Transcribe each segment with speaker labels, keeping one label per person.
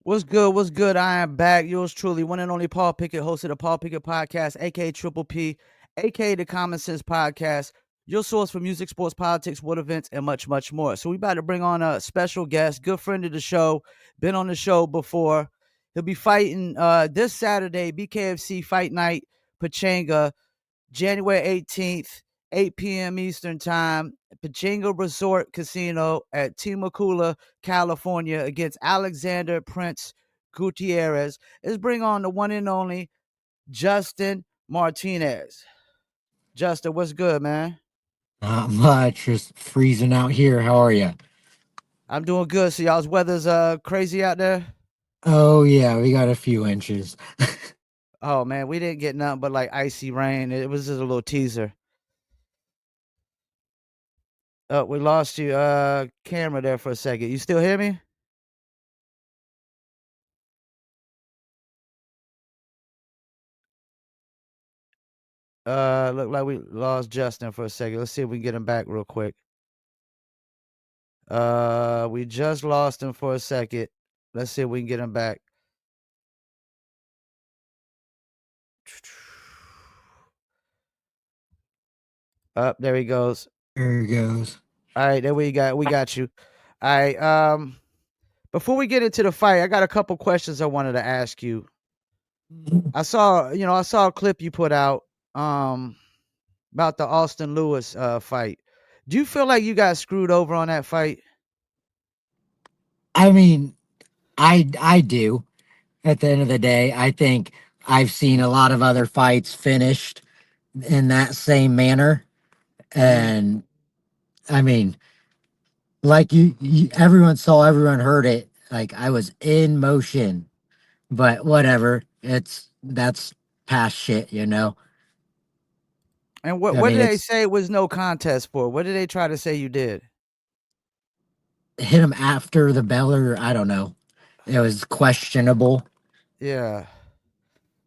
Speaker 1: What's good? What's good? I am back. Yours truly, one and only Paul Pickett, host of the Paul Pickett Podcast, aka Triple P, aka the Common Sense Podcast, your source for music, sports, politics, world events, and much, much more. So we about to bring on a special guest, good friend of the show, been on the show before. He'll be fighting this Saturday, BKFC Fight Night, Pechanga, January 18th, 8 p.m. Eastern Time, Pechanga Resort Casino at Temecula, California, against Alexander Prince Gutierrez. Let's bring on the one and only Justyn Martinez. Justin, what's good, man?
Speaker 2: Not much, just freezing out here. How are you?
Speaker 1: I'm doing good. So y'all's weather's crazy out there?
Speaker 2: Oh yeah, we got a few inches.
Speaker 1: Oh man, we didn't get nothing but like icy rain. It was just a little teaser. We lost you camera there for a second. You still hear me? Look like we lost Justin for a second. Let's see if we can get him back real quick. We just lost him for a second. Let's see if we can get him back. Up there he goes.
Speaker 2: There he goes.
Speaker 1: All right, there we got you. All right. Before we get into the fight, I got a couple questions I wanted to ask you. I saw a clip you put out about the Austin Lewis fight. Do you feel like you got screwed over on that fight?
Speaker 2: I mean, I do. At the end of the day, I think I've seen a lot of other fights finished in that same manner,
Speaker 1: Mm-hmm.
Speaker 2: and I mean, like everyone saw, everyone heard it. Like I was in motion, but whatever. That's past shit.
Speaker 1: And what
Speaker 2: I
Speaker 1: what
Speaker 2: mean,
Speaker 1: did they
Speaker 2: it's
Speaker 1: say it was no contest for? What did they try to say you did?
Speaker 2: hit him after the bell, or I don't know. It was questionable.
Speaker 1: Yeah.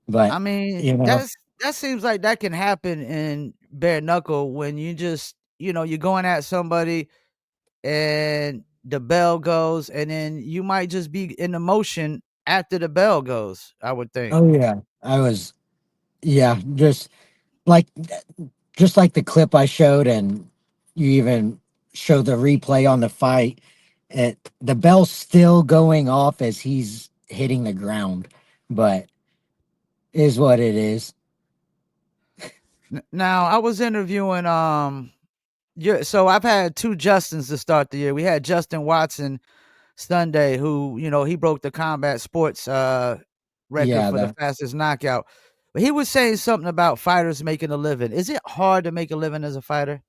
Speaker 2: But,
Speaker 1: I mean,
Speaker 2: you know,
Speaker 1: that seems like that can happen in bare knuckle when you just, you're going at somebody and the bell goes and then you might just be in the motion after the bell goes, I would think.
Speaker 2: oh yeah, I was, yeah, like, just like the clip I showed, and you even show the replay on the fight. The bell's still going off as he's hitting the ground, but is what it is.
Speaker 1: Now, I was interviewing so I've had two Justins to start the year. We had Justyn Watson Sunday, who, he broke the combat sports record
Speaker 2: Yeah,
Speaker 1: for the fastest knockout. But he was saying something about fighters making a living. Is it hard to make a living as a fighter?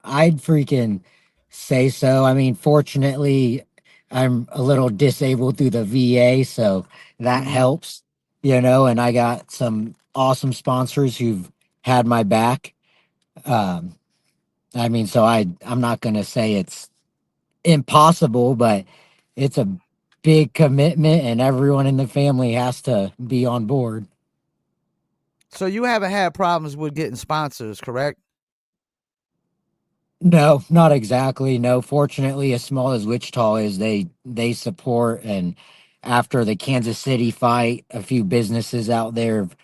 Speaker 2: I'd freaking say so. I mean, fortunately, I'm a little disabled through the VA, so that
Speaker 1: Mhm.
Speaker 2: helps, and I got some awesome sponsors who've had my back. Um, I mean, so I'm not gonna say it's impossible, but it's a big commitment, and everyone in the family has to be on board.
Speaker 1: So you haven't had problems with getting sponsors, correct?
Speaker 2: No, not exactly. No, fortunately, as small as Wichita is, they support. And after the Kansas City fight, a few businesses out there have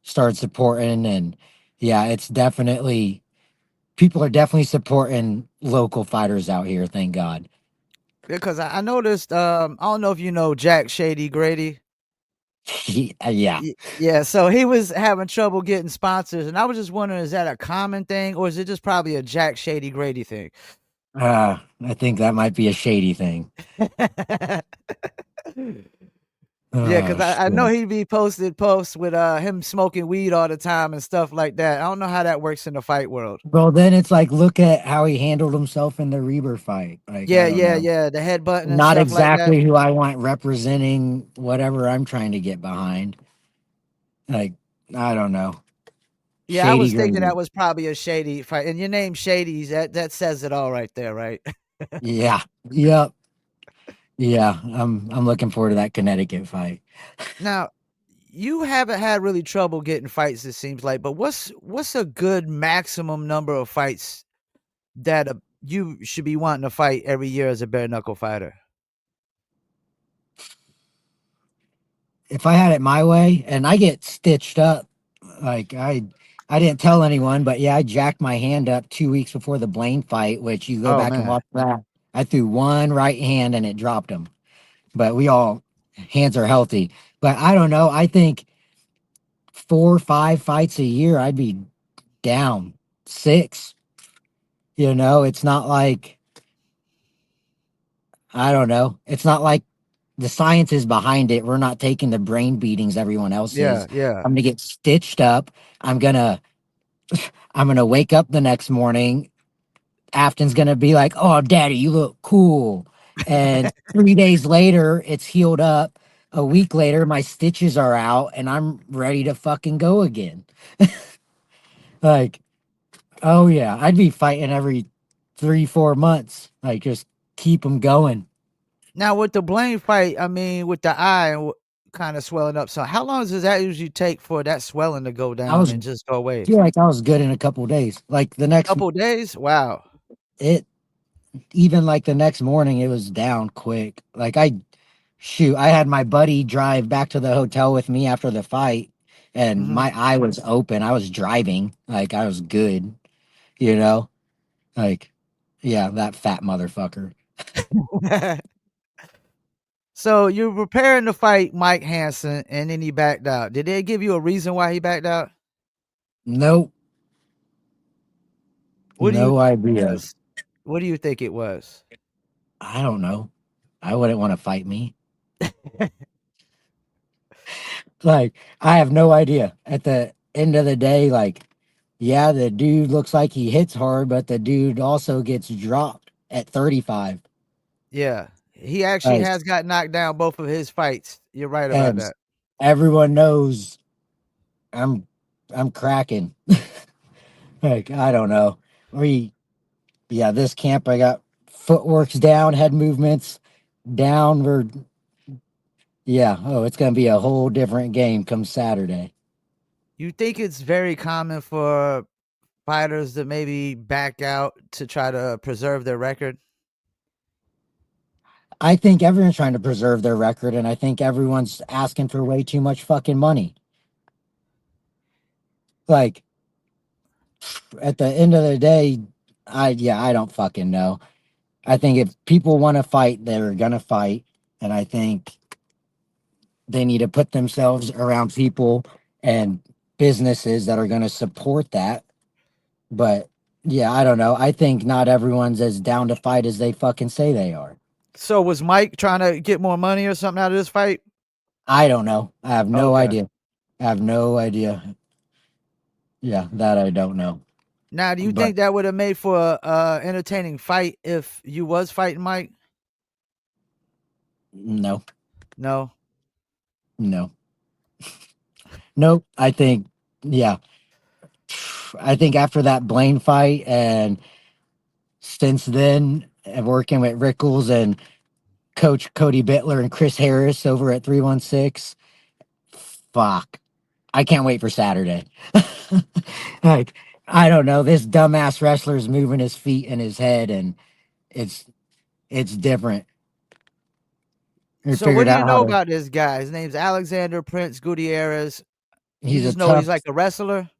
Speaker 2: started supporting, and yeah, it's definitely people are definitely supporting local fighters out here. Thank God.
Speaker 1: Because I noticed, I don't know if you know Jack Shady Grady.
Speaker 2: Yeah,
Speaker 1: Yeah, so he was having trouble getting sponsors, and I was just wondering, is that a common thing, or is it just probably a Jack Shady Grady thing?
Speaker 2: I think that might be a shady thing.
Speaker 1: Yeah, because
Speaker 2: Oh
Speaker 1: I know
Speaker 2: shit.
Speaker 1: he'd be posted posts with him smoking weed all the time and stuff like that. I don't know how that works in the fight world.
Speaker 2: Well, then it's like look at how he handled himself in the Reber fight. Like I
Speaker 1: Yeah,
Speaker 2: don't
Speaker 1: yeah,
Speaker 2: know.
Speaker 1: yeah. The headbutting and
Speaker 2: Not
Speaker 1: stuff like that.
Speaker 2: exactly who I want representing whatever I'm trying to get behind. Like, I don't know.
Speaker 1: Yeah, I
Speaker 2: Shady
Speaker 1: was thinking that
Speaker 2: Grady.
Speaker 1: was probably a shady fight. And your name Shady's that says it all right there, right?
Speaker 2: Yeah. Yep. Yeah. I'm looking forward to that Connecticut fight.
Speaker 1: Now, you haven't had really trouble getting fights, it seems like, but what's a good maximum number of fights that you should be wanting to fight every year as a bare knuckle fighter?
Speaker 2: if I had it my way, and I get stitched up, like I didn't tell anyone, but yeah, I jacked my hand up 2 weeks before the Blaine fight, which you go
Speaker 1: Oh
Speaker 2: back and
Speaker 1: man.
Speaker 2: watch that. I threw one right hand and it dropped him. But we all hands are healthy. But I don't know. I think 4 or 5 fights a year, I'd be down 6. It's not like I don't know. It's not like the science is behind it. We're not taking the brain beatings everyone else
Speaker 1: Yeah,
Speaker 2: is.
Speaker 1: yeah.
Speaker 2: I'm gonna get stitched up. I'm gonna I'm gonna wake up the next morning. Afton's gonna be like, "Oh, Daddy, you look cool," and 3 days later, it's healed up. A week later, my stitches are out, and I'm ready to fucking go again. Like, oh yeah, I'd be fighting every 3 4 months. Like, just keep them going.
Speaker 1: Now with the Blaine fight, I mean, with the eye kind of swelling up. So how long does that usually take for that swelling to go
Speaker 2: I
Speaker 1: down
Speaker 2: was
Speaker 1: and just go away?
Speaker 2: feel like I was good in a couple days. Like the next
Speaker 1: Couple days? Wow.
Speaker 2: it even like the next morning, it was down quick. Like I had my buddy drive back to the hotel with me after the fight, and
Speaker 1: Mhm.
Speaker 2: my eye was open. I was driving, like I was good, you know, like yeah, that fat motherfucker.
Speaker 1: So you're preparing to fight Mike Hansen, and then he backed out. Did they give you a reason why he backed out?
Speaker 2: Nope,
Speaker 1: What do you
Speaker 2: no idea.
Speaker 1: was? What do you think it was?
Speaker 2: I don't know. I wouldn't want to fight me. Like I have no idea. At the end of the day, like yeah, the dude looks like he hits hard, but the dude also gets dropped at 35.
Speaker 1: Yeah, he actually
Speaker 2: As
Speaker 1: has got knocked down both of his fights. You're right about
Speaker 2: as
Speaker 1: that.
Speaker 2: everyone knows, I'm I'm cracking. Like I don't know. We yeah, this camp I got footwork's down, head movements down. We're yeah. Oh, it's gonna be a whole different game come Saturday.
Speaker 1: You think it's very common for fighters to maybe back out to try to preserve their record?
Speaker 2: I think everyone's trying to preserve their record, and I think everyone's asking for way too much fucking money. Like at the end of the day, I don't fucking know. I think if people want to fight, they're gonna fight, and I think they need to put themselves around people and businesses that are going to support that. But yeah, I don't know. I think not everyone's as down to fight as they fucking say they are.
Speaker 1: So was Mike trying to get more money or something out of this fight?
Speaker 2: I don't know. I have no
Speaker 1: Okay.
Speaker 2: idea. I have no idea. Yeah, that I don't know.
Speaker 1: Now, do you
Speaker 2: But
Speaker 1: think that would have made for a entertaining fight if you was fighting Mike?
Speaker 2: no,
Speaker 1: No.
Speaker 2: no, nope. I think, yeah, I think after that Blaine fight and since then, and working with Rickles and Coach Cody Bittler and Chris Harris over at 316, fuck. I can't wait for Saturday. Like, I don't know. This dumbass wrestler's moving his feet and his head, and it's it's different. He
Speaker 1: So what
Speaker 2: figured
Speaker 1: do you
Speaker 2: out how
Speaker 1: know
Speaker 2: to.
Speaker 1: about this guy? His name's Alexander Prince Gutierrez. You
Speaker 2: He's a
Speaker 1: just know he's
Speaker 2: tough.
Speaker 1: like a wrestler?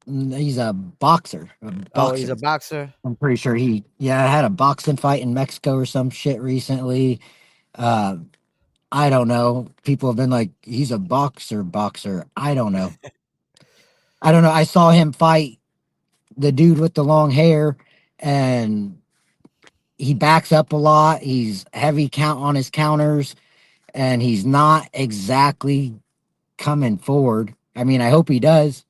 Speaker 2: He's a boxer. A
Speaker 1: Oh, he's a
Speaker 2: boxer.
Speaker 1: boxer?
Speaker 2: I'm pretty sure he. Yeah, had a boxing fight in Mexico or some shit recently. Uh, I don't know. People have been like, he's a boxer. Boxer. I don't know. I don't know. I saw him fight the dude with the long hair, and he backs up a lot. He's heavy count on his counters, and he's not exactly coming forward. I mean, I hope he does.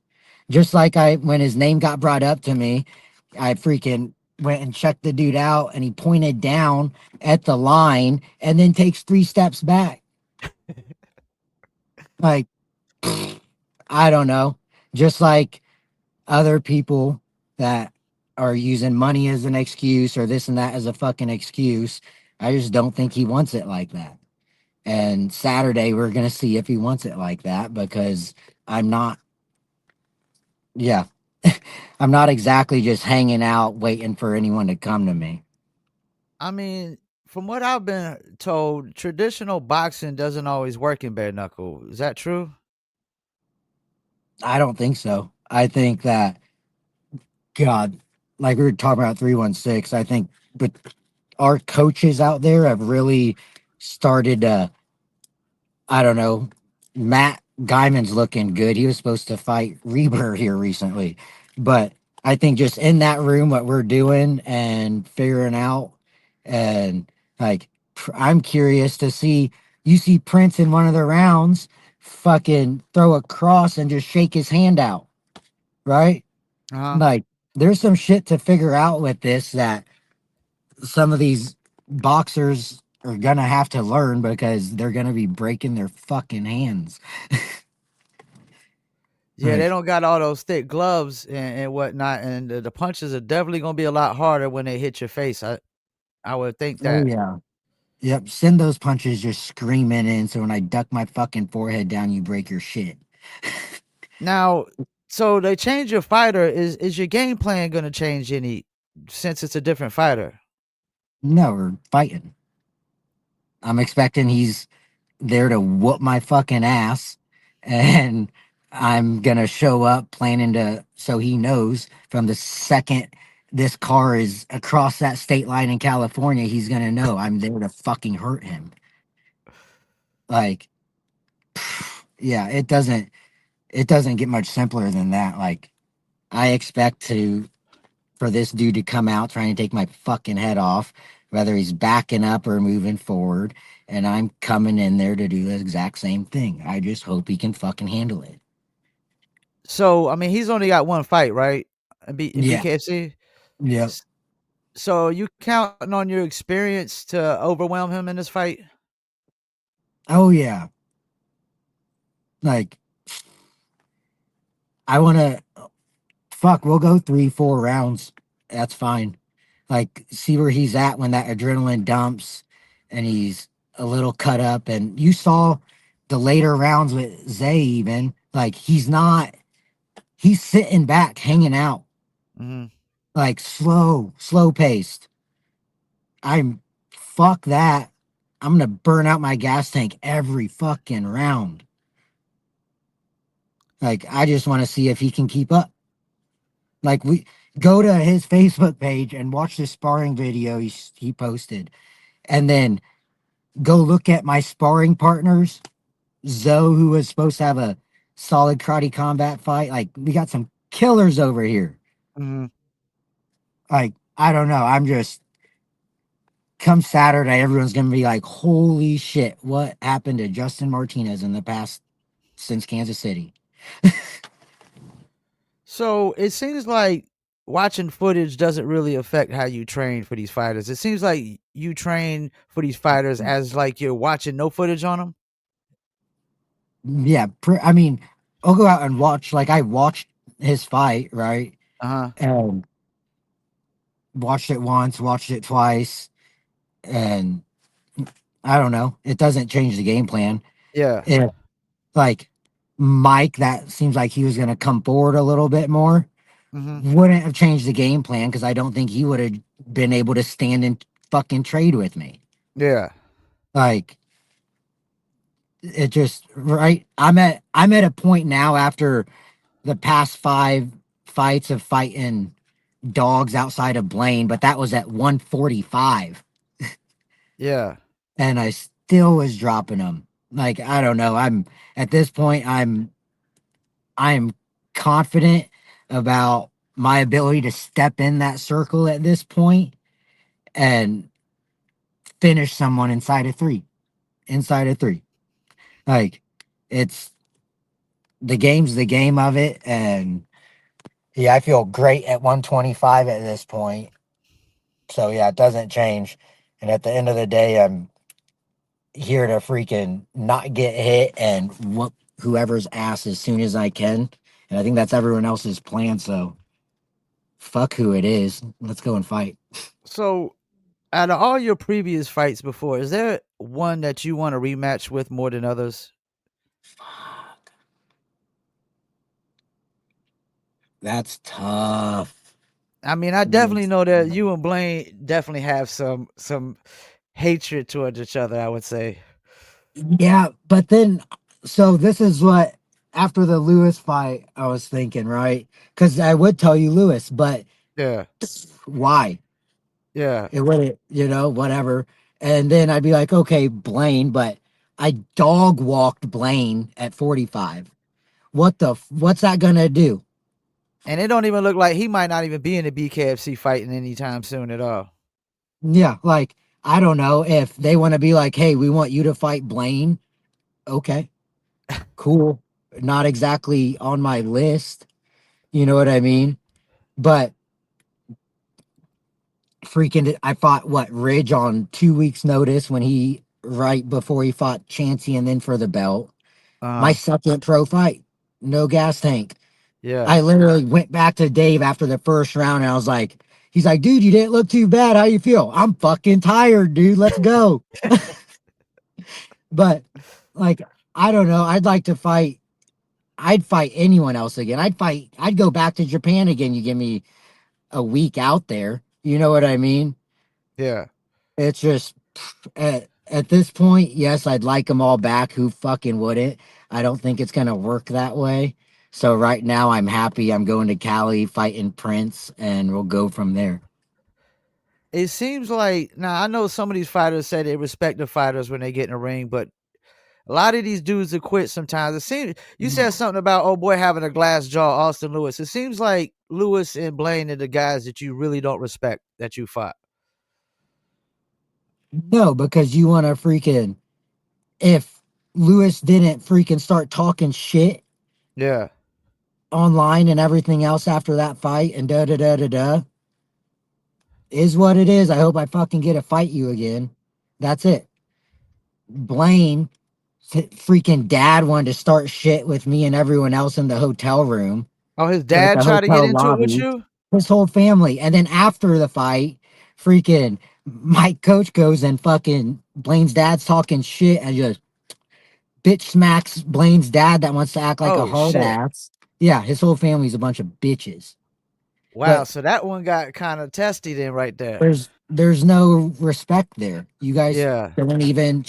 Speaker 2: Just like when his name got brought up to me, I freaking went and checked the dude out, and he pointed down at the line and then takes 3 steps back. Like, I don't know. Just like other people that are using money as an excuse or this and that as a fucking excuse. I just don't think he wants it like that. And Saturday, we're going to see if he wants it like that because I'm not, yeah, I'm not exactly just hanging out waiting for anyone to come to me.
Speaker 1: I mean, From what I've been told, traditional boxing doesn't always work in bare knuckle. Is that true?
Speaker 2: I don't think so. I think that God, like we were talking about 316, I think, but our coaches out there have really started to, I don't know, Matt Guyman's looking good. He was supposed to fight Reber here recently. But I think just in that room, what we're doing and figuring out, and like, I'm curious to see, you see Prince in one of the rounds fucking throw a cross and just shake his hand out, right?
Speaker 1: Uh-huh.
Speaker 2: Like, there's some shit to figure out with this that some of these boxers are gonna have to learn because they're gonna be breaking their fucking hands.
Speaker 1: Yeah, they
Speaker 2: Like,
Speaker 1: don't got all those thick gloves and whatnot, and the punches are definitely gonna be a lot harder when they hit your face. I would think
Speaker 2: oh
Speaker 1: that.
Speaker 2: yeah. Yep, send those punches just screaming in so when I duck my fucking forehead down, you break your shit.
Speaker 1: Now, so they change your fighter. Is your game plan gonna change any since it's a different fighter?
Speaker 2: No, we're fighting. I'm expecting he's there to whoop my fucking ass, and I'm gonna show up planning to, so he knows from the second this car is across that state line in California, he's gonna know I'm there to fucking hurt him. Like, yeah, it doesn't get much simpler than that. Like, I expect to for this dude to come out trying to take my fucking head off, whether he's backing up or moving forward. And I'm coming in there to do the exact same thing. I just hope he can fucking handle it.
Speaker 1: So, I mean, he's only got one fight, right? In
Speaker 2: Yeah.
Speaker 1: BKFC.
Speaker 2: Yep.
Speaker 1: S- So you counting on your experience to overwhelm him in this fight?
Speaker 2: Oh, yeah. Like, I want to, fuck, we'll go 3, 4 rounds. That's fine. Like, see where he's at when that adrenaline dumps and he's a little cut up. And you saw the later rounds with Zay, even. Like, he's sitting back, hanging out,
Speaker 1: Hmm.
Speaker 2: like slow paced. I'm fuck that. I'm gonna burn out my gas tank every fucking round. Like, I just want to see if he can keep up. Like, we go to his Facebook page and watch the sparring video he posted, and then go look at my sparring partners. Zoe, who was supposed to have a solid karate combat fight, like we got some killers over here.
Speaker 1: Hmm.
Speaker 2: Like, I don't know. I'm just come Saturday, everyone's gonna be like, "Holy shit, what happened to Justyn Martinez in the past since Kansas City?"
Speaker 1: So it seems like watching footage doesn't really affect how you train for these fighters. It seems like you train for these fighters as like you're watching no footage on them.
Speaker 2: Yeah, I mean, I'll go out and watch. Like, I watched his fight, right,
Speaker 1: Uh huh.
Speaker 2: and watched it once, watched it twice, and I don't know. It doesn't change the game plan.
Speaker 1: Yeah.
Speaker 2: If like Mike, that seems like he was gonna come forward a little bit more,
Speaker 1: Hmm.
Speaker 2: wouldn't have changed the game plan because I don't think he would have been able to stand and fucking trade with me.
Speaker 1: Yeah.
Speaker 2: Like, it just right. I'm at a point now after the past 5 fights of fighting dogs outside of Blaine, but that was at 145,
Speaker 1: Yeah.
Speaker 2: and I still was dropping them. Like, I don't know. I'm at this point. I'm confident about my ability to step in that circle at this point and finish someone inside of three. Inside of three. Like, it's the game's the game of it, and yeah, I feel great at 125 at this point. So yeah, it doesn't change. And at the end of the day, I'm here to freaking not get hit and whoop whoever's ass as soon as I can. And I think that's everyone else's plan. So fuck who it is. Let's go and fight.
Speaker 1: So out of all your previous fights before, is there one that you want to rematch with more than others?
Speaker 2: Fuck. That's tough.
Speaker 1: I mean, I definitely
Speaker 2: That's
Speaker 1: know that
Speaker 2: tough.
Speaker 1: you and Blaine definitely have some hatred towards each other, I would say.
Speaker 2: Yeah, but then, so this is what after the Lewis fight, I was thinking, right? Because I would tell you Lewis, but
Speaker 1: Yeah.
Speaker 2: why?
Speaker 1: Yeah.
Speaker 2: It would, whatever. And then I'd be like, okay, Blaine, but I dog walked Blaine at 45. What's that gonna do?
Speaker 1: And it don't even look like he might not even be in the BKFC fighting anytime soon at all.
Speaker 2: Yeah, like I don't know if they want to be like, hey, we want you to fight Blaine. Okay, cool. Not exactly on my list. You know what I mean? But freaking, I fought what Ridge on 2 weeks' notice when he right before he fought Chansey and then for the belt. My
Speaker 1: Uh
Speaker 2: second pro fight, no gas tank.
Speaker 1: yeah.
Speaker 2: I literally went back to Dave after the first round and I was like, he's like, dude, you didn't look too bad. How you feel? I'm fucking tired, dude. Let's go. But like, I don't know. I'd like to fight. I'd fight anyone else again. I'd go back to Japan again. You give me a week out there. You know what I mean?
Speaker 1: Yeah.
Speaker 2: It's just at this point, yes, I'd like them all back. Who fucking wouldn't? I don't think it's gonna work that way. So right now, I'm happy. I'm going to Cali fighting Prince, and we'll go from there.
Speaker 1: It seems like now I know some of these fighters say they respect the fighters when they get in the ring, but a lot of these dudes will quit sometimes. It seems you said something about oh boy having a glass jaw, Austin Lewis. It seems like Lewis and Blaine are the guys that you really don't respect that you fought.
Speaker 2: No, because you want to freaking if Lewis didn't freaking start talking shit
Speaker 1: Yeah.
Speaker 2: online and everything else after that fight and da da da da da is what it is. I hope I fucking get to fight you again. That's it. Blaine, freaking dad wanted to start shit with me and everyone else in the hotel room
Speaker 1: Oh, his
Speaker 2: or
Speaker 1: dad
Speaker 2: the
Speaker 1: tried to get
Speaker 2: hotel
Speaker 1: into it with
Speaker 2: lobby.
Speaker 1: you?
Speaker 2: His whole family. And then after the fight, freaking my coach goes and fucking Blaine's dad's talking shit and just bitch smacks Blaine's dad that wants to act like a
Speaker 1: Oh
Speaker 2: hard
Speaker 1: shit.
Speaker 2: ass. Yeah, his whole family's a bunch of bitches.
Speaker 1: Wow,
Speaker 2: But
Speaker 1: so that one got kind of testy then right there.
Speaker 2: there's no respect there. You guys
Speaker 1: Yeah.
Speaker 2: don't even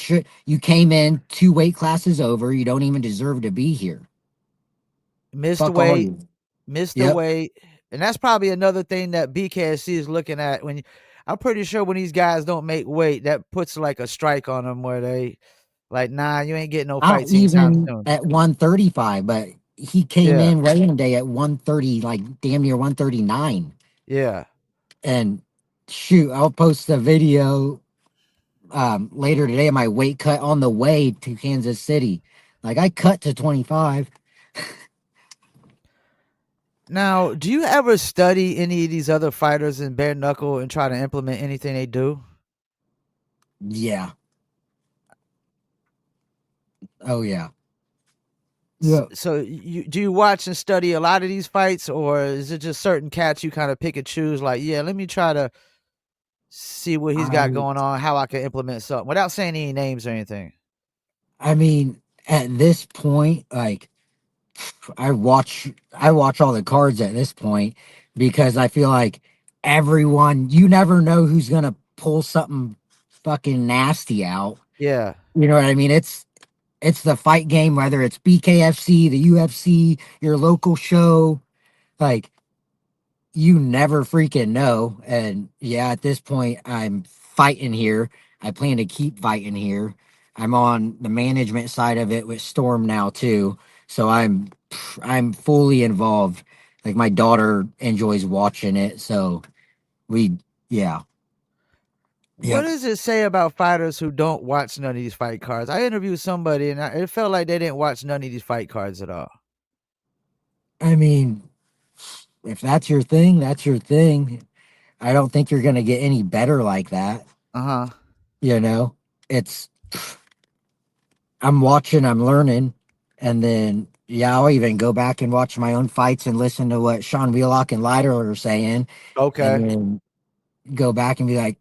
Speaker 2: you came in 2 weight classes over. You don't even deserve to be here.
Speaker 1: Missed the
Speaker 2: Fuck all
Speaker 1: weight,
Speaker 2: you.
Speaker 1: missed the
Speaker 2: Yep.
Speaker 1: weight. And that's probably another thing that BKFC is looking at when I'm pretty sure when these guys don't make weight, that puts like a strike on them where they like, nah, you ain't getting no
Speaker 2: Not
Speaker 1: fights anytime
Speaker 2: even
Speaker 1: soon.
Speaker 2: at 135, but he came
Speaker 1: Yeah.
Speaker 2: in weighing day at 130, like damn near 139.
Speaker 1: Yeah.
Speaker 2: And shoot, I'll post a video later today of my weight cut on the way to Kansas City. Like I cut to 25.
Speaker 1: Now, do you ever study any of these other fighters in bare knuckle and try to implement anything they do?
Speaker 2: Yeah. Oh yeah.
Speaker 1: S
Speaker 2: Yeah.
Speaker 1: so you do you watch and study a lot of these fights, or is it just certain cats you kinda pick and choose, like, "Yeah, let me try to see what he's got
Speaker 2: I
Speaker 1: going on, how I can implement something," without saying any names or anything?
Speaker 2: I mean, at this point, like I watch all the cards at this point because I feel like everyone you never know who's gonna pull something fucking nasty out.
Speaker 1: Yeah.
Speaker 2: You know what I mean? It's the fight game, whether it's BKFC, the UFC, your local show, like you never freaking know. And yeah, at this point, I'm fighting here. I plan to keep fighting here. I'm on the management side of it with Storm now too. So I'm fully involved. Like my daughter enjoys watching it. So we yeah.
Speaker 1: What
Speaker 2: Yep.
Speaker 1: does it say about fighters who don't watch none of these fight cards? I interviewed somebody, and it felt like they didn't watch none of these fight cards at all.
Speaker 2: I mean, if that's your thing, that's your thing. I don't think you're gonna get any better like that.
Speaker 1: Uh-huh.
Speaker 2: You know? It's I'm watching, I'm learning, and then yeah, I'll even go back and watch my own fights and listen to what Sean Wheelock and Leiter are saying, and
Speaker 1: Okay.
Speaker 2: then go back and be like,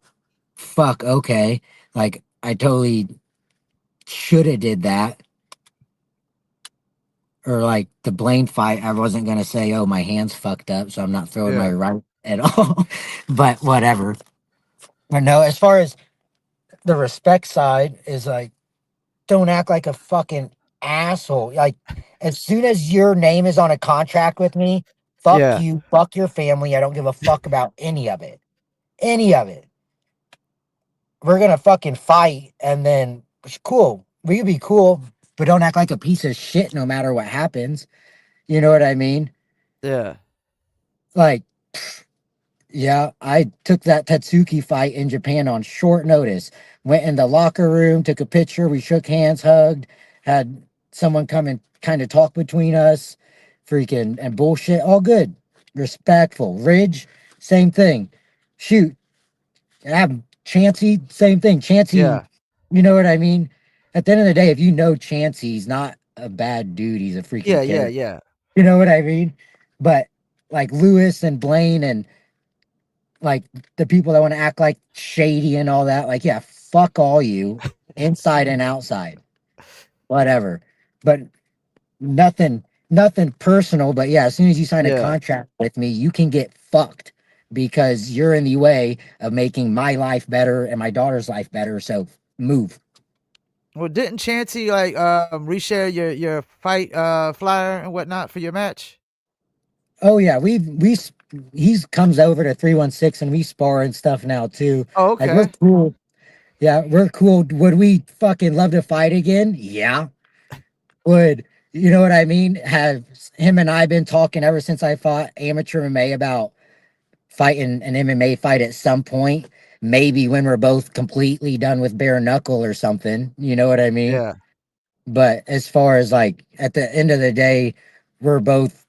Speaker 2: "Fuck, okay, like I totally should have did that." Or like the Blaine fight, I wasn't gonna say, "Oh, my hand's fucked up," so I'm not throwing my
Speaker 1: Yeah.
Speaker 2: right at all. But whatever. But no, as far as the respect side is like, don't act like a fucking asshole. Like, as soon as your name is on a contract with me, fuck
Speaker 1: Yeah,
Speaker 2: you, fuck your family. I don't give a fuck about any of it. Any of it. We're gonna fucking fight, and then cool. We can be cool, but don't act like a piece of shit no matter what happens. You know what I mean?
Speaker 1: yeah,
Speaker 2: Like, yeah, I took that Tatsuki fight in Japan on short notice. Went in the locker room, took a picture, we shook hands, hugged, had someone come and kind of talk between us, freaking and bullshit. All good. Respectful. Ridge, same thing. Shoot. Have Chansey, same thing. Chansey,
Speaker 1: yeah,
Speaker 2: you know what I mean? At the end of the day, if you know Chansey, he's not a bad dude. He's a
Speaker 1: yeah,
Speaker 2: freaking
Speaker 1: yeah,
Speaker 2: character.
Speaker 1: yeah,
Speaker 2: You know what I mean? But like Lewis and Blaine and like the people that want to act like shady and all that, like, yeah, fuck all you, inside and outside, whatever. But nothing personal. But yeah, as soon as you sign a
Speaker 1: yeah.
Speaker 2: contract with me, you can get fucked because you're in the way of making my life better and my daughter's life better. So move.
Speaker 1: Well, didn't Chansey like reshare your fight flyer and whatnot for your match?
Speaker 2: Oh yeah, he's comes over to 316 and we spar and stuff now too.
Speaker 1: Oh,
Speaker 2: Like we're
Speaker 1: okay.
Speaker 2: cool. Yeah, we're cool. Would we fucking love to fight again? Yeah. Would, you know what I mean? Have him and I been talking ever since I fought amateur MMA about fighting an MMA fight at some point? Maybe when we're both completely done with bare knuckle or something. You know what I mean?
Speaker 1: Yeah.
Speaker 2: But as far as like at the end of the day, we're both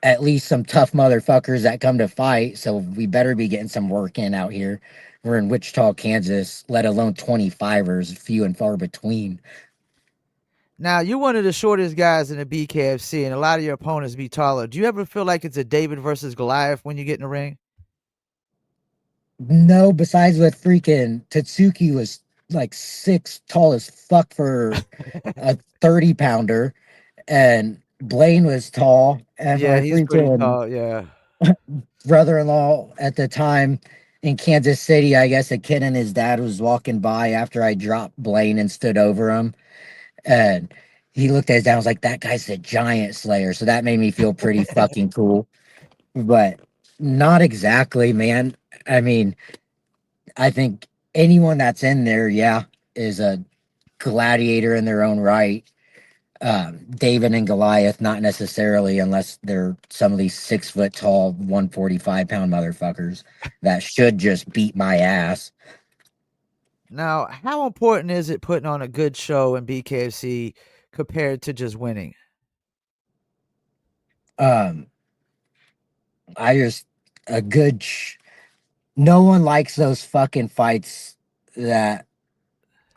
Speaker 2: at least some tough motherfuckers that come to fight. So we better be getting some work in out here. We're in Wichita, Kansas, let alone 25ers, few and far between.
Speaker 1: Now you're one of the shortest guys in the BKFC, and a lot of your opponents be taller. Do you ever feel like it's a David versus Goliath when you get in the ring?
Speaker 2: No, besides with freaking Tatsuki was like six tall as fuck for a 30 pounder, and Blaine was tall, and
Speaker 1: Yeah,
Speaker 2: my
Speaker 1: he's pretty
Speaker 2: freaking
Speaker 1: tall. Yeah,
Speaker 2: brother-in-law at the time in Kansas City, I guess a kid and his dad was walking by after I dropped Blaine and stood over him, and he looked at his dad and was like, that guy's the giant slayer. So that made me feel pretty fucking cool. But not exactly, man. I mean, I think anyone that's in there, yeah, is a gladiator in their own right. David and Goliath, not necessarily, unless they're some of these 6 foot tall, 145 pound motherfuckers that should just beat my ass.
Speaker 1: Now, how important is it putting on a good show in BKFC compared to just winning?
Speaker 2: Um, I just a good. No one likes those fucking fights that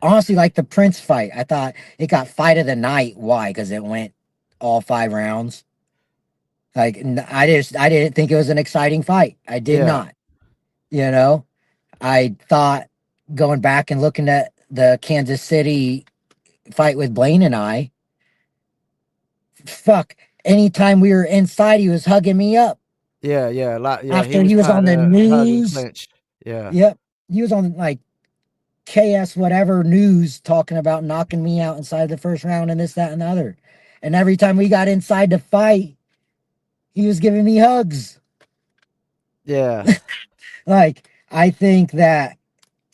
Speaker 2: honestly, like the Prince fight. I thought it got fight of the night. Why? Because it went all 5 rounds. Like I didn't think it was an exciting fight. I did
Speaker 1: Yeah,
Speaker 2: not. You know, I thought going back and looking at the Kansas City fight with Blaine and I, fuck. Anytime we were inside, he was hugging me up.
Speaker 1: yeah, yeah, a lot. Yeah, he
Speaker 2: After
Speaker 1: was
Speaker 2: he was
Speaker 1: trying
Speaker 2: on the
Speaker 1: to hug and
Speaker 2: news,
Speaker 1: clinch. Yeah,
Speaker 2: yep, he was on like KS whatever news talking about knocking me out inside the first round and this, that, and the other. And every time we got inside to fight, he was giving me hugs.
Speaker 1: yeah,
Speaker 2: Like, I think that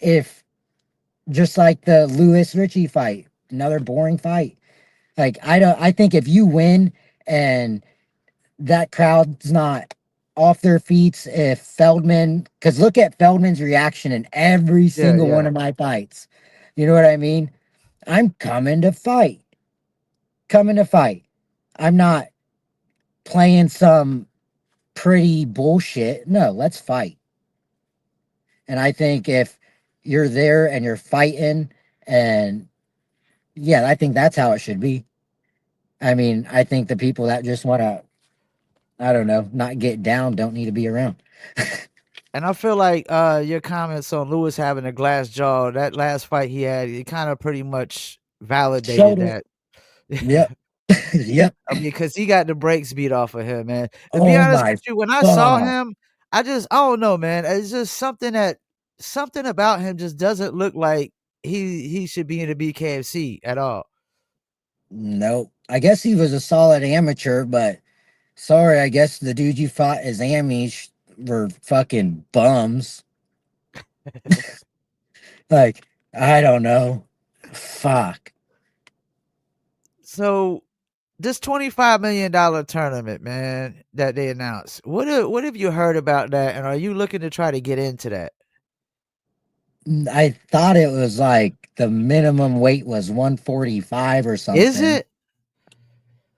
Speaker 2: if just like the Lewis Ritchie fight, another boring fight. Like, I think if you win and that crowd's not off their feet, if Feldman, because look at Feldman's reaction in every
Speaker 1: yeah,
Speaker 2: single one
Speaker 1: yeah,
Speaker 2: of my fights. You know what I mean? I'm coming to fight. Coming to fight. I'm not playing some pretty bullshit. No, let's fight. And I think if you're there and you're fighting, and yeah, I think that's how it should be. I mean, I think the people that just want to, I don't know, not get down don't need to be around.
Speaker 1: and I feel like your comments on Lewis having a glass jaw, that last fight he had, it kind of pretty much validated
Speaker 2: Showed it.
Speaker 1: that.
Speaker 2: Yep. Yep.
Speaker 1: I mean, because he got the brakes beat off of him, man. To be
Speaker 2: Oh
Speaker 1: honest
Speaker 2: my
Speaker 1: with you, when I saw
Speaker 2: fuck.
Speaker 1: him, I don't know, man. It's just something that something about him just doesn't look like he should be in the BKFC at all.
Speaker 2: Nope. I guess he was a solid amateur, but sorry, I guess the dude you fought as Amis were fucking bums. Like, I don't know. Fuck.
Speaker 1: So this $25 million tournament, man, that they announced. What have you heard about that, and are you looking to try to get into that?
Speaker 2: I thought it was like the minimum weight was 145 or
Speaker 1: Is
Speaker 2: something.
Speaker 1: it?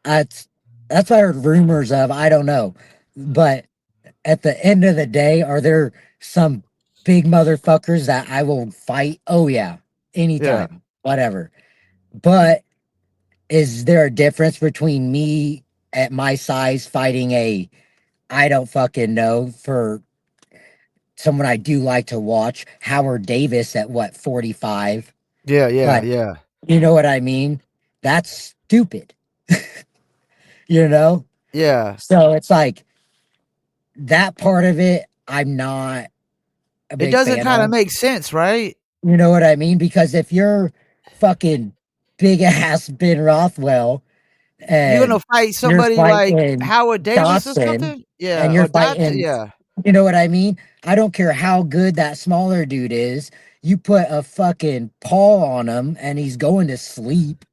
Speaker 2: That's that's what I heard rumors of. I don't know. But at the end of the day, are there some big motherfuckers that I will fight? Oh yeah,
Speaker 1: Yeah,
Speaker 2: anytime, whatever. But is there a difference between me at my size fighting a I don't fucking know for someone I do like to watch, Howard Davis at what 45?
Speaker 1: yeah, yeah,
Speaker 2: Like,
Speaker 1: yeah,
Speaker 2: you know what I mean? That's stupid, you know?
Speaker 1: yeah.
Speaker 2: So it's like that part of it, I'm not a
Speaker 1: It
Speaker 2: big
Speaker 1: doesn't
Speaker 2: fan
Speaker 1: kind of
Speaker 2: of.
Speaker 1: make sense, right?
Speaker 2: You know what I mean? Because if you're fucking big ass Ben Rothwell
Speaker 1: You're gonna
Speaker 2: and
Speaker 1: fight
Speaker 2: you're
Speaker 1: somebody like
Speaker 2: fighting
Speaker 1: Howard Davis or
Speaker 2: Dawson
Speaker 1: something?
Speaker 2: and
Speaker 1: Yeah,
Speaker 2: you're
Speaker 1: or Dotson?
Speaker 2: fighting,
Speaker 1: Yeah,
Speaker 2: you know what I mean? I don't care how good that smaller dude is. You put a fucking paw on him and he's going to sleep.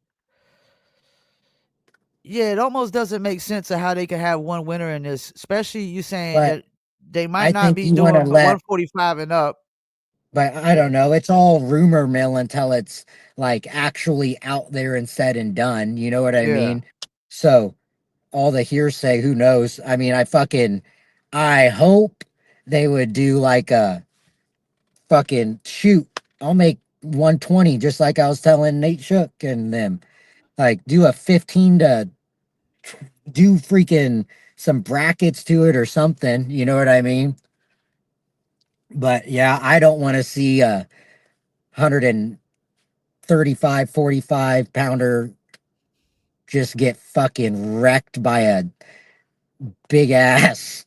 Speaker 1: yeah. It almost doesn't make sense of how they could have one winner in this, especially you saying
Speaker 2: But
Speaker 1: that they might
Speaker 2: I
Speaker 1: not
Speaker 2: think
Speaker 1: be
Speaker 2: you want to
Speaker 1: doing
Speaker 2: let,
Speaker 1: 145 and up.
Speaker 2: but I
Speaker 1: Yeah,
Speaker 2: don't know. It's all rumor mill until it's like actually out there and said and done. You know what I
Speaker 1: yeah.
Speaker 2: mean? So all the hearsay, who knows? I mean, I hope they would do like a fucking shoot. I'll make 120 just like I was telling Nate Shook and them. Like do a 15 to do freaking some brackets to it or something. You know what I mean? But yeah, I don't want to see a 135, 45 pounder just get fucking wrecked by a big ass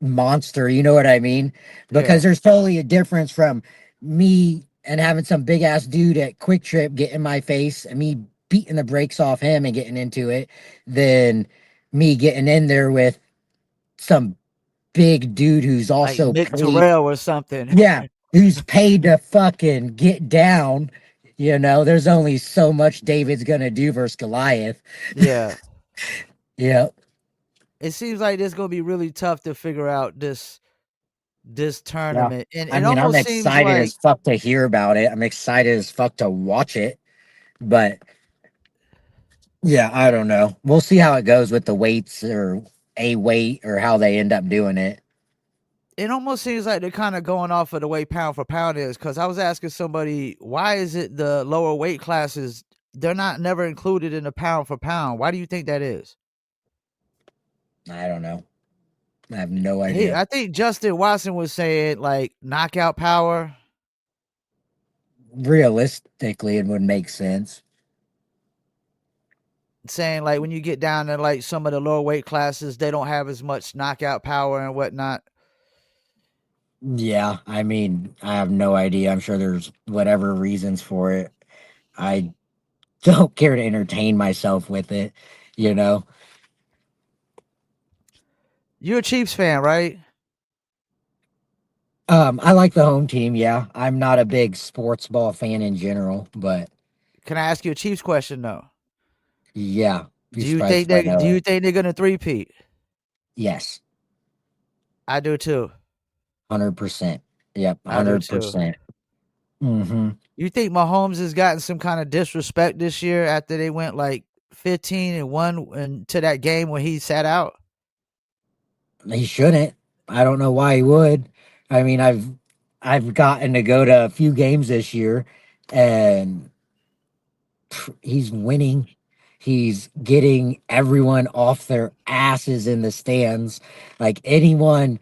Speaker 2: monster. You know what I mean? Because
Speaker 1: Yeah.
Speaker 2: there's totally a difference from me and having some big ass dude at Quick Trip get in my face and me beating the brakes off him and getting into it than me getting in there with some big dude who's
Speaker 1: Like
Speaker 2: also
Speaker 1: Mick
Speaker 2: paid.
Speaker 1: Terrell or something.
Speaker 2: Yeah, who's paid to fucking get down. You know, there's only so much David's gonna do versus Goliath.
Speaker 1: Yeah.
Speaker 2: Yeah.
Speaker 1: It seems like it's gonna be really tough to figure out this
Speaker 2: Yeah.
Speaker 1: tournament. And
Speaker 2: I
Speaker 1: it
Speaker 2: mean, I'm
Speaker 1: almost seems
Speaker 2: excited
Speaker 1: like
Speaker 2: as fuck to hear about it. I'm excited as fuck to watch it. But yeah, I don't know. We'll see how it goes with the weights or a weight or how they end up doing it.
Speaker 1: they're kind of going off of the way pound for pound is. Because I was asking somebody, why is it the lower weight classes they're not never included in the pound for pound? Why do you think that is?
Speaker 2: I don't know. I have no idea.
Speaker 1: I think Justin Watson was saying like knockout power,
Speaker 2: Realistically, it would make sense.
Speaker 1: saying like when you get down to like some of the lower weight classes, they don't have as much knockout power and whatnot.
Speaker 2: Yeah, I mean, I have no idea. I'm sure there's whatever reasons for it. I don't care to entertain myself with it, you know.
Speaker 1: You're a Chiefs fan, right?
Speaker 2: I like the home team, yeah. I'm not a big sports ball fan in general, but
Speaker 1: Can I ask you a Chiefs question though?
Speaker 2: yeah, be surprised if I
Speaker 1: Do
Speaker 2: know
Speaker 1: you
Speaker 2: it.
Speaker 1: think they're gonna three-peat?
Speaker 2: Yes,
Speaker 1: I do too.
Speaker 2: 100%. Yep,
Speaker 1: I do too.
Speaker 2: 100%. Mm-hmm.
Speaker 1: You think Mahomes has gotten some kind of disrespect this year after they went like 15-1 into that game when he sat out?
Speaker 2: He shouldn't. I don't know why he would. I mean, I've gotten to go to a few games this year and he's winning. He's getting everyone off their asses in the stands. Like anyone,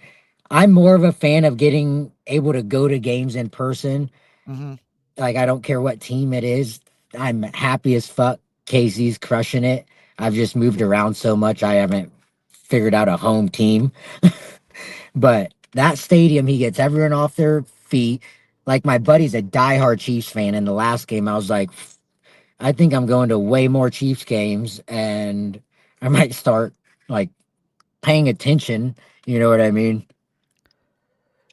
Speaker 2: I'm more of a fan of getting able to go to games in person.
Speaker 1: Mm-hmm.
Speaker 2: Like I don't care what team it is. I'm happy as fuck. Casey's crushing it. I've just moved around so much I haven't figured out a home team. But that stadium, he gets everyone off their feet. Like my buddy's a diehard Chiefs fan. In the last game, I was like, I think I'm going to way more Chiefs games, and I might start like paying attention. You know what I mean?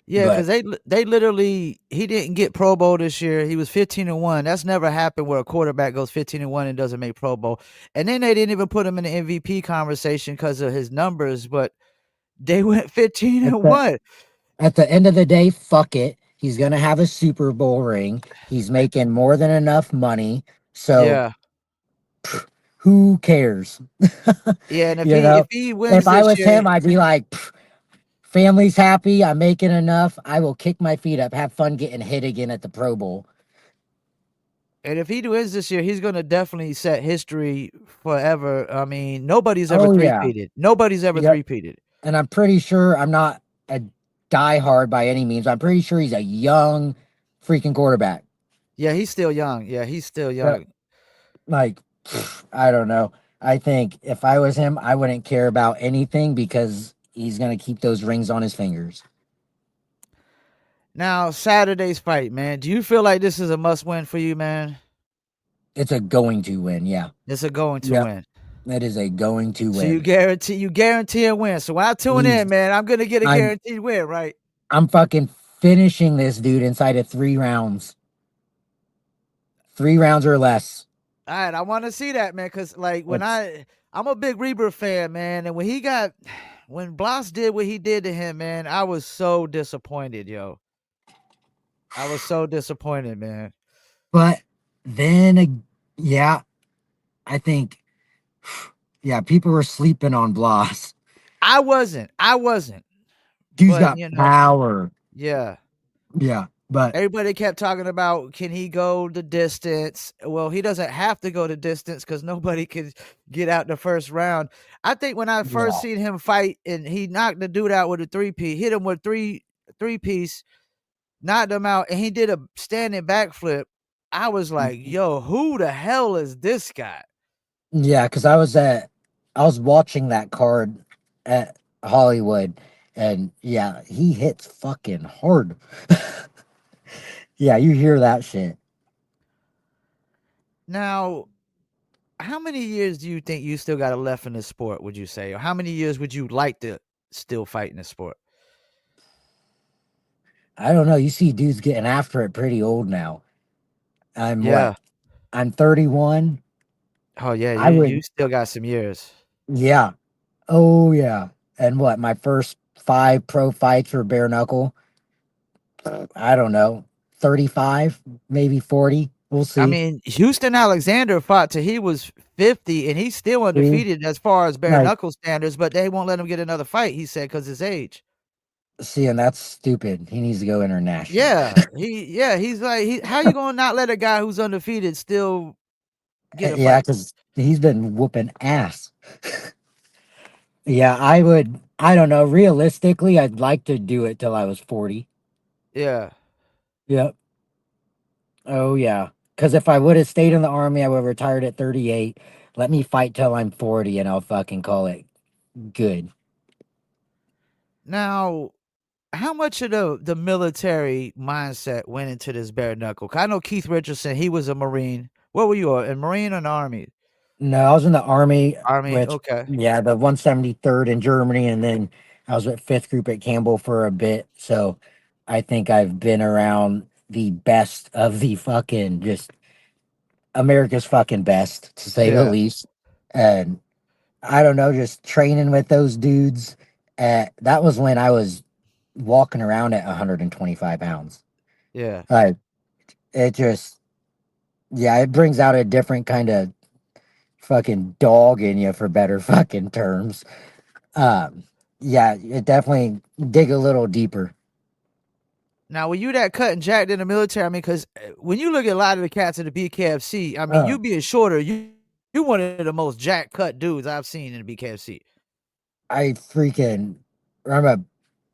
Speaker 1: Yeah,
Speaker 2: But
Speaker 1: because they literally he didn't get Pro Bowl this year. He was 15-1. That's never happened where a quarterback goes 15-1 and doesn't make Pro Bowl. And then they didn't even put him in the MVP conversation because of his numbers, but they went 15
Speaker 2: at
Speaker 1: and
Speaker 2: the
Speaker 1: one.
Speaker 2: at the end of the day, fuck it. He's gonna have a Super Bowl ring. He's making more than enough money. So
Speaker 1: Yeah.
Speaker 2: who cares?
Speaker 1: Yeah, and if
Speaker 2: You
Speaker 1: he if
Speaker 2: know,
Speaker 1: he
Speaker 2: if
Speaker 1: wins
Speaker 2: I
Speaker 1: this
Speaker 2: was
Speaker 1: year
Speaker 2: him, I'd be like, family's happy. I'm making enough. I will kick my feet up, have fun getting hit again at the Pro Bowl.
Speaker 1: and if he wins this year, he's gonna definitely set history forever. I mean, nobody's ever
Speaker 2: Oh yeah,
Speaker 1: three-peated. Nobody's ever
Speaker 2: yep.
Speaker 1: three-peated.
Speaker 2: And I'm pretty sure I'm not a diehard by any means. I'm pretty sure he's a young freaking quarterback.
Speaker 1: Yeah, he's still young. Yeah, he's still
Speaker 2: Yep.
Speaker 1: young.
Speaker 2: Like, I don't know. I think if I was him, I wouldn't care about anything because he's gonna keep those rings on his fingers.
Speaker 1: Now, Saturday's fight, man. Do you feel like this is a must-win for you, man?
Speaker 2: It's a going to win. Yeah.
Speaker 1: It's a going to
Speaker 2: Yep.
Speaker 1: win.
Speaker 2: It is a going to
Speaker 1: So you
Speaker 2: win.
Speaker 1: guarantee a win. So when I tune
Speaker 2: He's
Speaker 1: in, man, I'm gonna get a
Speaker 2: I'm
Speaker 1: guaranteed win, right?
Speaker 2: I'm fucking finishing this dude inside of 3 rounds. 3 rounds or less.
Speaker 1: All right, I want to see that, man, because like
Speaker 2: It's
Speaker 1: I'm a big Reaper fan, man, and when Bloss did what he did to him, man, I was so disappointed, yo. I was so disappointed, man.
Speaker 2: but then yeah, I think yeah, people were sleeping on Bloss.
Speaker 1: I wasn't,
Speaker 2: Dude's
Speaker 1: but
Speaker 2: got power.
Speaker 1: yeah.
Speaker 2: Yeah, but
Speaker 1: Everybody kept talking about can he go the distance? Well, he doesn't have to go the distance because nobody could get out the first round. I think when I first
Speaker 2: yeah,
Speaker 1: seen him fight and he knocked the dude out with a three-piece, hit him with three-piece, knocked him out, and he did a standing backflip. I was like, yo, who the hell is this guy?
Speaker 2: yeah, because I was watching that card at Hollywood, and yeah, he hits fucking hard. Yeah, you hear that shit.
Speaker 1: Now, how many years do you think you still got left in this sport, would you say? Or how many years would you like to still fight in this sport?
Speaker 2: I don't know. You see dudes getting after it pretty old now. I'm what?
Speaker 1: Yeah.
Speaker 2: I'm 31.
Speaker 1: Oh yeah,
Speaker 2: I
Speaker 1: you
Speaker 2: would,
Speaker 1: still got some years.
Speaker 2: yeah. Oh yeah. And what? My first 5 pro fights were bare knuckle. I don't know, 35, maybe 40. We'll
Speaker 1: I
Speaker 2: see.
Speaker 1: mean, Houston Alexander fought till he was 50, and he's still
Speaker 2: See,
Speaker 1: undefeated as far as bare
Speaker 2: like,
Speaker 1: knuckle standards, but they won't let him get another fight, he said, because his age.
Speaker 2: see, and that's stupid. He needs to go international.
Speaker 1: He's like, how you gonna not let a guy who's undefeated still get a
Speaker 2: Yeah,
Speaker 1: fight?
Speaker 2: because he's been whooping ass. Yeah, I would. I don't know. Realistically, I'd like to do it till I was 40.
Speaker 1: Yeah.
Speaker 2: Yep. Oh, yeah. Because if I would have stayed in the army, I would have retired at 38. Let me fight till I'm 40 and I'll fucking call it good.
Speaker 1: Now, how much of the military mindset went into this bare knuckle? 'Cause I know Keith Richardson, he was a Marine. What were you, a Marine or an Army?
Speaker 2: No, I was in the army,
Speaker 1: Army,
Speaker 2: which,
Speaker 1: okay.
Speaker 2: yeah, the 173rd in Germany. And then I was with 5th Group at Campbell for a bit. So I think I've been around the best of the fucking just America's fucking best, to say the
Speaker 1: Yeah,
Speaker 2: least. And I don't know, just training with those dudes. That was when I was walking around at 125 pounds.
Speaker 1: yeah.
Speaker 2: Like, it just, yeah, it brings out a different kind of fucking dog in you, for better fucking terms. Um, yeah, it definitely dig a little deeper.
Speaker 1: Now, were you that cut and jacked in the military? I mean, because when you look at a lot of the cats in the BKFC, I mean, you
Speaker 2: Oh,
Speaker 1: being shorter, you one of the most jack cut dudes I've seen in the BKFC.
Speaker 2: I freaking, I'm a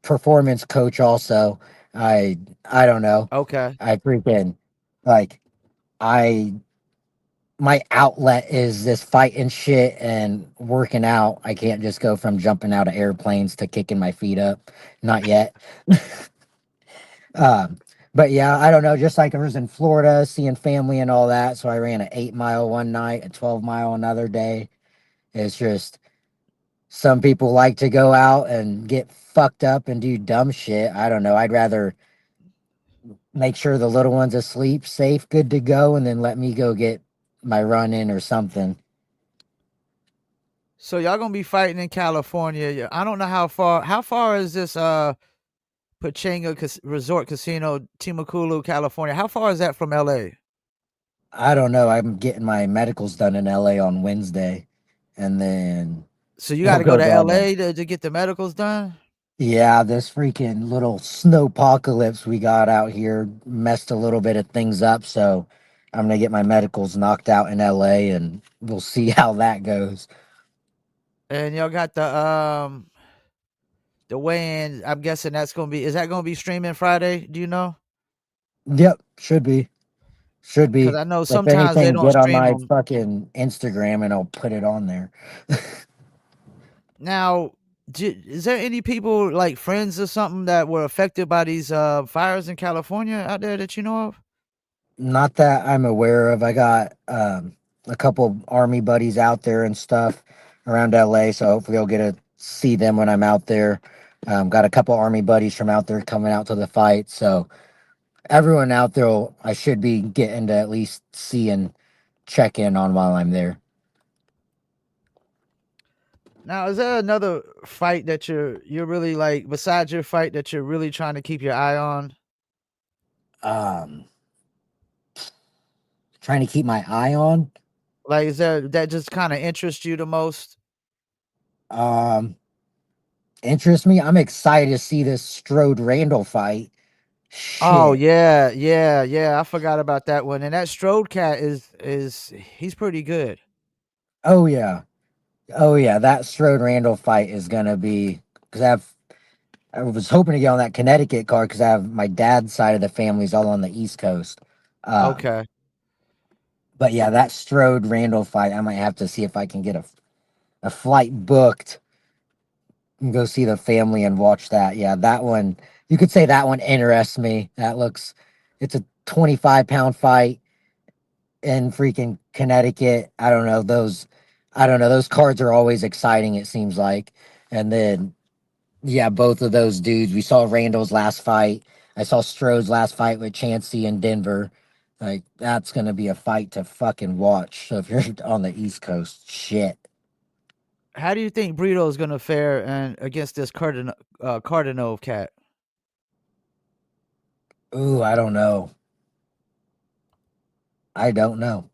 Speaker 2: performance coach also. I don't know.
Speaker 1: Okay.
Speaker 2: I freaking, like, I my outlet is this fighting shit and working out. I can't just go from jumping out of airplanes to kicking my feet up. Not yet. um, But yeah, I don't know. Just like I was in Florida, seeing family and all that, so I ran an 8 mile one night, a 12 mile another day. It's just some people like to go out and get fucked up and do dumb shit. I don't know. I'd rather make sure the little one's asleep, safe, good to go, and then let me go get my run in or something.
Speaker 1: So y'all gonna be fighting in California. I don't know how far. How far is this Pechanga Resort Casino, Temecula, California? How far is that from LA?
Speaker 2: I don't know. I'm getting my medicals done in LA on Wednesday, and then
Speaker 1: So you got
Speaker 2: we'll
Speaker 1: to go
Speaker 2: go
Speaker 1: to
Speaker 2: down there.
Speaker 1: LA to get the medicals done.
Speaker 2: Yeah, this freaking little snowpocalypse we got out here messed a little bit of things up, so I'm gonna get my medicals knocked out in LA and we'll see how that goes.
Speaker 1: And y'all got the weigh-in. I'm guessing that's gonna be. Is that gonna be streaming Friday? Do you know?
Speaker 2: Yep, should be. Should
Speaker 1: Because
Speaker 2: be.
Speaker 1: I know
Speaker 2: If
Speaker 1: sometimes they
Speaker 2: anything,
Speaker 1: don't
Speaker 2: get on
Speaker 1: stream
Speaker 2: my
Speaker 1: them.
Speaker 2: fucking Instagram and I'll put it on there.
Speaker 1: Now, is there any people like friends or something that were affected by these fires in California out there that you know of?
Speaker 2: Not that I'm aware of. I got a couple army buddies out there and stuff around LA, so hopefully I'll get to see them when I'm out there. Got a couple army buddies from out there coming out to the fight, so everyone out there I should be getting to at least see and check in on while I'm there.
Speaker 1: Now, is there another fight that you're really like besides your fight that you're really trying to keep your eye on?
Speaker 2: Um, Trying to keep my eye on.
Speaker 1: Like, is there that just kind of interests you the most?
Speaker 2: Um, Interest me. I'm excited to see this Strode Randall fight.
Speaker 1: Oh
Speaker 2: Shit.
Speaker 1: yeah, yeah, yeah. I forgot about that one. And that Strode cat is he's pretty good.
Speaker 2: Oh yeah. Oh yeah. That Strode Randall fight is gonna be because I was hoping to get on that Connecticut card because I have my dad's side of the family's all on the East Coast. Um,
Speaker 1: Okay.
Speaker 2: but yeah, that Strode Randall fight, I might have to see if I can get a flight booked and go see the family and watch that. Yeah, that one, you could say that one interests me. It's a 25-pound fight in freaking Connecticut. I don't know. Those cards are always exciting, it seems like. And then, yeah, both of those dudes. We saw Randall's last fight. I saw Strode's last fight with Chansey in Denver. Like, that's going to be a fight to fucking watch. So if you're on the East Coast, shit.
Speaker 1: How do you think Brito is gonna fare and against this Cardinal cat?
Speaker 2: Ooh, I don't know. I don't know.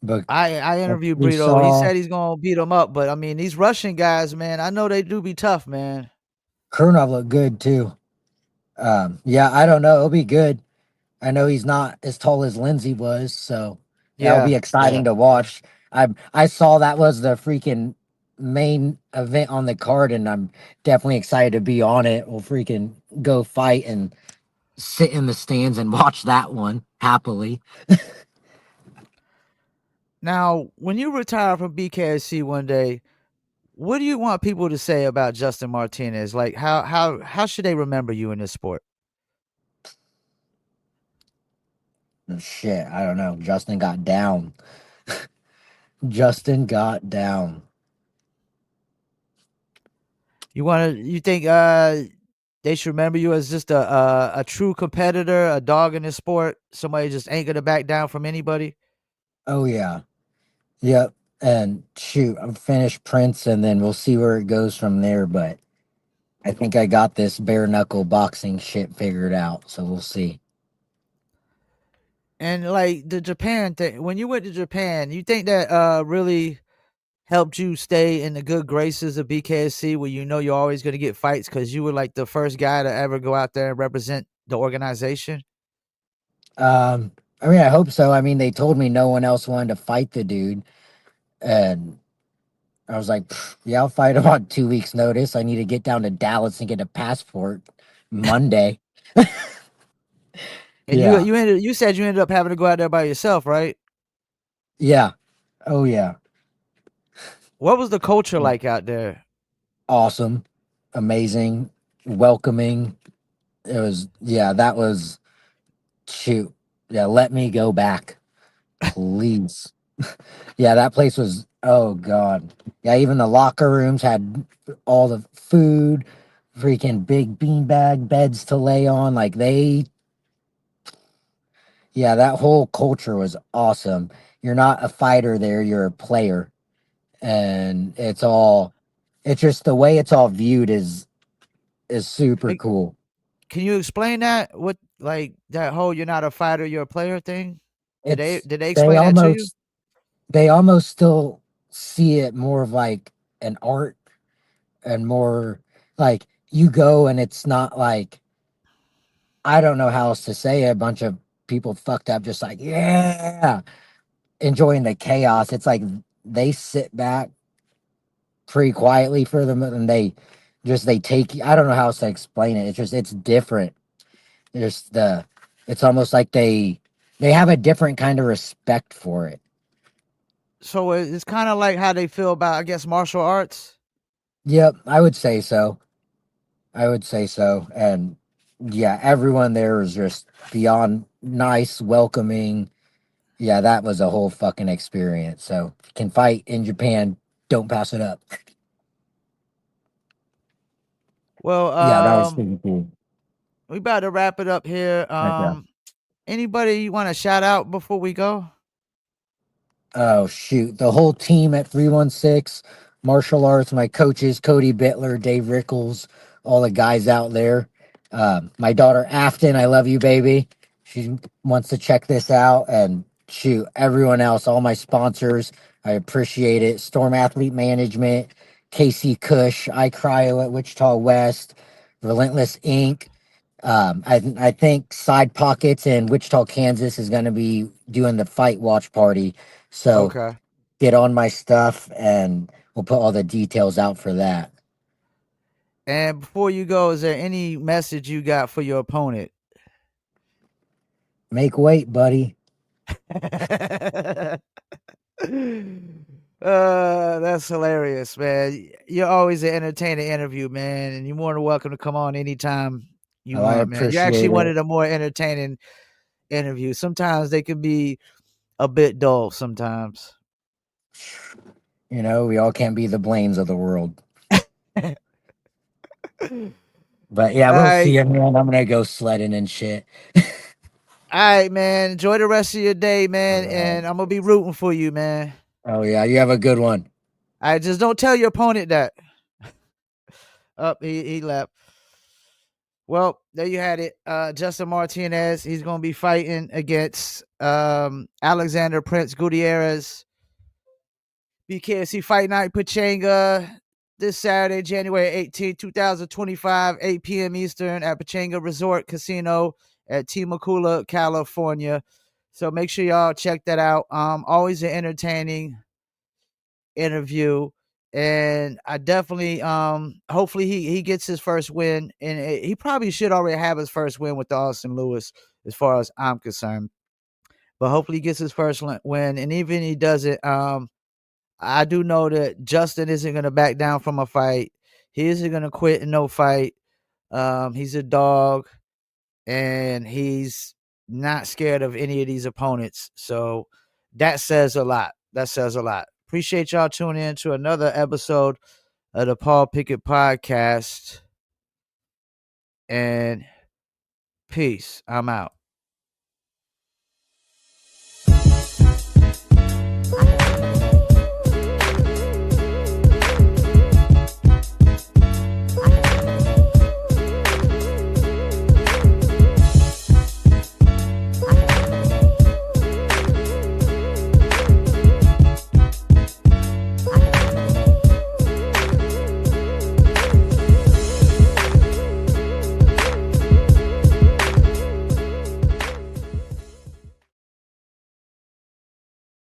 Speaker 2: But
Speaker 1: I interviewed
Speaker 2: we
Speaker 1: Brito. He
Speaker 2: saw
Speaker 1: said he's gonna beat him up, but I mean these Russian guys, man, I know they do be tough, man.
Speaker 2: Kurnov look good too. Yeah, I don't know. It'll be good. I know he's not as tall as Lindsay was, so that'll be
Speaker 1: Yeah, yeah.
Speaker 2: exciting to watch. I saw that was the freaking main event on the card, and I'm definitely excited to be on it. We'll freaking go fight and sit in the stands and watch that one happily.
Speaker 1: Now, when you retire from BKFC one day, what do you want people to say about Justyn Martinez? Like how should they remember you in this sport?
Speaker 2: Shit, I don't know. Justin got down. Justin got down.
Speaker 1: You think they should remember you as just a true competitor, a dog in this sport, somebody just ain't gonna back down from anybody?
Speaker 2: Oh yeah. Yep. And shoot, I'm finished Prince, and then we'll see where it goes from there. But I think I got this bare knuckle boxing shit figured out. So we'll see.
Speaker 1: And like the Japan thing, when you went to Japan, you think that really helped you stay in the good graces of BKSC where you know you're always going to get fights because you were like the first guy to ever go out there and represent the organization?
Speaker 2: I mean, I hope so. I mean, they told me no one else wanted to fight the dude, and I was like, "Pff, yeah, I'll fight him on 2 weeks' notice. I need to get down to Dallas and get a passport Monday."
Speaker 1: And
Speaker 2: Yeah,
Speaker 1: you said you ended up having to go out there by yourself, right?
Speaker 2: yeah, oh yeah,
Speaker 1: What was the culture
Speaker 2: yeah.
Speaker 1: like out there?
Speaker 2: Awesome, amazing, welcoming. It was, yeah, that was. shoot, yeah, let me go back, please. Yeah, that place was, oh god. Yeah, even the locker rooms had all the food, freaking big beanbag beds to lay on. Like yeah, that whole culture was awesome. You're not a fighter there, you're a player. And it's just the way it's all viewed is super
Speaker 1: Like,
Speaker 2: cool.
Speaker 1: can you explain that? What, like, that whole "you're not a fighter, you're a player" thing? Did they
Speaker 2: It's
Speaker 1: did they
Speaker 2: they
Speaker 1: explain that to you?
Speaker 2: almost they almost still see it more of like an art and more like you go and it's not like I don't know how else to say it, a bunch of people fucked up just like yeah enjoying the chaos. It's like they sit back pretty quietly for them and they take I don't know how else to explain it. It's just it's different. There's the it's almost like they have a different kind of respect for it.
Speaker 1: So it's kind of like how they feel about, I guess, martial arts.
Speaker 2: Yep, I would say so. I would say so. And yeah, everyone there is just beyond nice, welcoming. Yeah, that was a whole fucking experience. So if you can fight in Japan, don't pass it up.
Speaker 1: Well,
Speaker 2: Yeah, that was pretty cool.
Speaker 1: we about to wrap it up here.
Speaker 2: Okay.
Speaker 1: Anybody you want to shout out before we go?
Speaker 2: Oh shoot, the whole team at 316 Martial Arts, my coaches Cody Bittler, Dave Rickles, all the guys out there. My daughter Afton, I love you, baby. She wants to check this out, and shoot, everyone else, all my sponsors, I appreciate it. Storm Athlete Management, KC Cush, I Cryo at Wichita West, Relentless Inc. I think Side Pockets in Wichita, Kansas is going to be doing the fight watch party. So
Speaker 1: Okay.
Speaker 2: get on my stuff and we'll put all the details out for that.
Speaker 1: And before you go, is there any message you got for your opponent?
Speaker 2: Make weight, buddy.
Speaker 1: That's hilarious, man. You're always an entertaining interview, man, and you're more than welcome to come on anytime you
Speaker 2: Oh, I
Speaker 1: want, man. You're actually
Speaker 2: appreciate
Speaker 1: one
Speaker 2: it.
Speaker 1: of the more entertaining interviews. Sometimes they can be a bit dull sometimes.
Speaker 2: You know, we all can't be the Blaines of the world. But yeah, we'll see
Speaker 1: Alright.
Speaker 2: you, man. I'm gonna go sledding and shit.
Speaker 1: Alright, man. Enjoy the rest of your day,
Speaker 2: All
Speaker 1: man,
Speaker 2: right.
Speaker 1: and I'm gonna be rooting for you, man.
Speaker 2: Oh yeah, you have a good one.
Speaker 1: Alright, just don't tell your opponent that. He left. Well, there you had it. Justyn Martinez, he's going to be fighting against Alexander Prince Gutierrez. BKFC Fight Night Pechanga this Saturday, January 18, 2025, 8 p.m. Eastern at Pechanga Resort Casino at Temecula, California. So make sure y'all check that out. Always an entertaining interview, and I definitely hopefully he gets his first win, and he probably should already have his first win with Austin Lewis as far as I'm concerned, but hopefully he gets his first win, and even if he doesn't, I do know that Justyn isn't going to back down from a fight. He isn't going to quit in no fight. He's a dog, and he's not scared of any of these opponents, so that says a lot. That says a lot. Appreciate y'all tuning in to another episode of the Paul Pickett Podcast. And peace. I'm out.